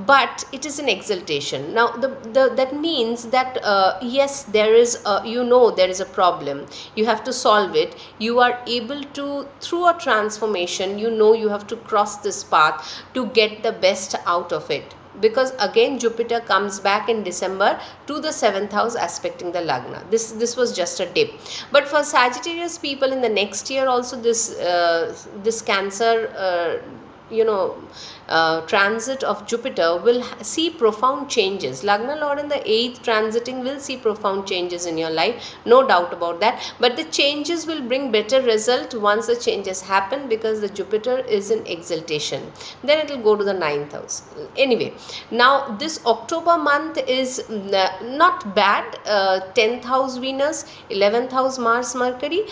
but it is an exaltation. Now that means that yes, there is there is a problem. You have to solve it. You are able to, through a transformation, you have to cross this path to get the best out of it. because again Jupiter comes back in December to the 7th house aspecting the Lagna. This was just a dip. But for Sagittarius people in the next year also, this Cancer transit of Jupiter will see profound changes. Lagna Lord in the 8th transiting will see profound changes in your life, no doubt about that. But the changes will bring better result once the changes happen, because the Jupiter is in exaltation. Then it will go to the 9th house. Anyway, now this October month is not bad. 10th house Venus, 11th house Mars Mercury.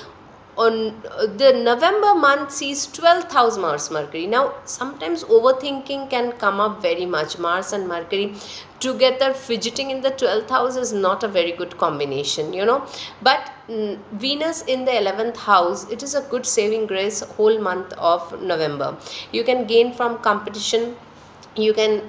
On the November month sees 12th house Mars Mercury. Now sometimes overthinking can come up very much. Mars and Mercury together fidgeting in the 12th house is not a very good combination, but Venus in the 11th house, it is a good saving grace whole month of November. You can gain from competition. You can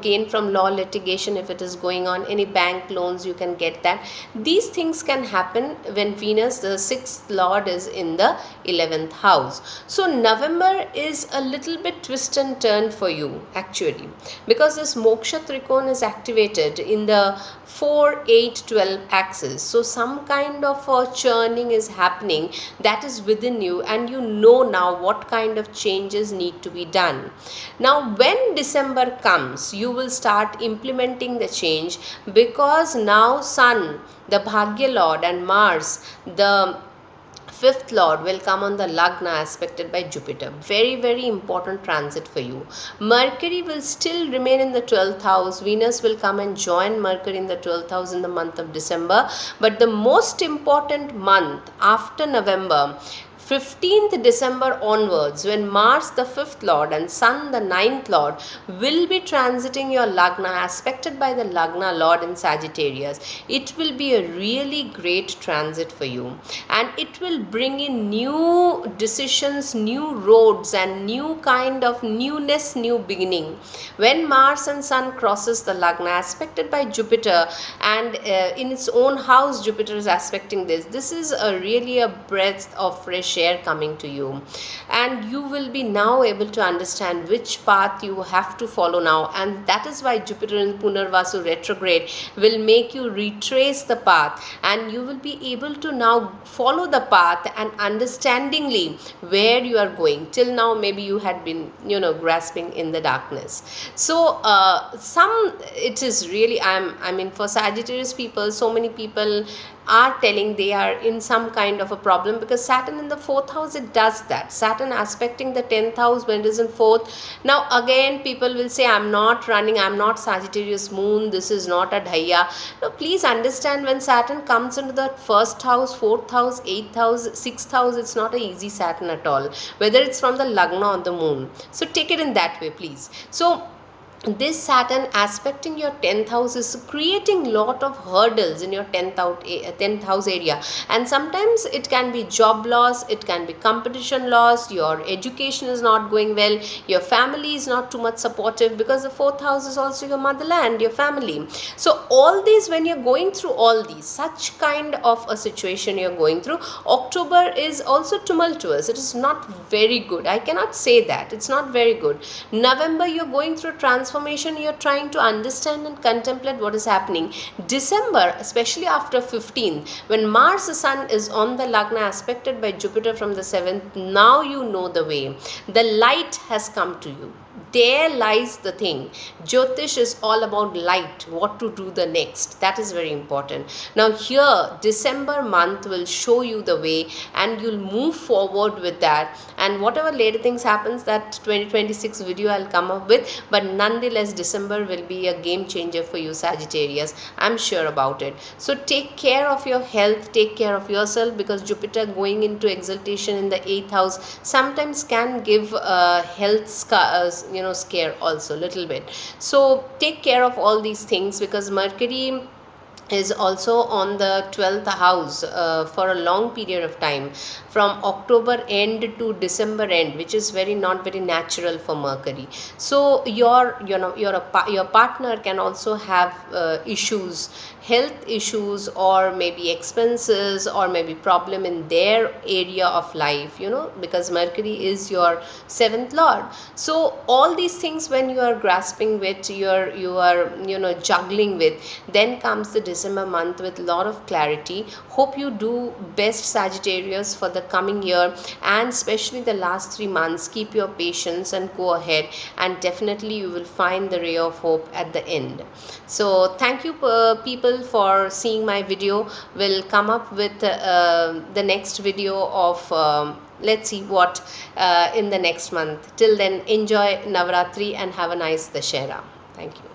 gain from law litigation if it is going on. Any bank loans, you can get that. These things can happen when Venus, the 6th lord, is in the 11th house. So November is a little bit twist and turn for you actually, because this moksha trikona is activated in the 4, 8, 12 axis. So some kind of a churning is happening that is within you, and you know now what kind of changes need to be done. Now when December comes, you will start implementing the change, because now Sun, the Bhagya Lord, and Mars, the 5th lord, will come on the Lagna aspected by Jupiter. Very, very important transit for you. Mercury will still remain in the 12th house. Venus will come and join Mercury in the 12th house in the month of December. But the most important month after November, 15th December onwards, when Mars, the 5th lord, and Sun, the 9th lord, will be transiting your Lagna aspected by the Lagna lord in Sagittarius. It will be a really great transit for you, and it will bring in new decisions, new roads, and new kind of newness, new beginning. When Mars and Sun crosses the Lagna aspected by Jupiter, and in its own house Jupiter is aspecting this is really a breath of fresh air coming to you, and you will be now able to understand which path you have to follow now. And that is why Jupiter in Punarvasu retrograde will make you retrace the path, and you will be able to now follow the path and understandingly where you are going. Till now maybe you had been grasping in the darkness. So it is really, I mean for Sagittarius people, so many people are telling they are in some kind of a problem, because Saturn in the 4th house, it does that. Saturn aspecting the 10th house when it is in 4th. Now again people will say, I'm not running, I'm not Sagittarius moon, this is not a dhaya. Now please understand, when Saturn comes into the 1st house, 4th house, 8th house, 6th house, it's not an easy Saturn at all, whether it's from the Lagna or the moon. So take it in that way, please. So this Saturn aspecting your 10th house is creating lot of hurdles in your 10th house area, and sometimes it can be job loss, it can be competition loss, your education is not going well, your family is not too much supportive, because the 4th house is also your motherland, your family. So all these, when you're going through all these, such kind of a situation you're going through, October is also tumultuous. It is not very good. I cannot say that. It's not very good. November, you're going through transformation, you're trying to understand and contemplate what is happening. December, especially after 15th, when Mars, the Sun, is on the Lagna aspected by Jupiter from the 7th, now you know the way. The light has come to you. There lies the thing. Jyotish is all about light, what to do the next. That is very important. Now here, December month will show you the way, and you'll move forward with that. And whatever later things happens, that 2026 video I'll come up with, but nonetheless December will be a game changer for you Sagittarius. I'm sure about it. So take care of your health, take care of yourself, because Jupiter going into exaltation in the 8th house sometimes can give health scare also little bit. So take care of all these things, because Mercury is also on the 12th house for a long period of time, from October end to December end, which is very not very natural for Mercury. So your partner can also have issues, health issues, or maybe expenses, or maybe problem in their area of life, because Mercury is your seventh lord. So all these things, when you are grasping with, you are juggling with, then comes the December month with a lot of clarity. Hope you do best, Sagittarius, for the coming year, and especially the last 3 months. Keep your patience and go ahead, and definitely you will find the ray of hope at the end. So thank you, people, for seeing my video. We'll come up with the next video of let's see what in the next month. Till then, enjoy Navratri and have a nice Dashera. Thank you.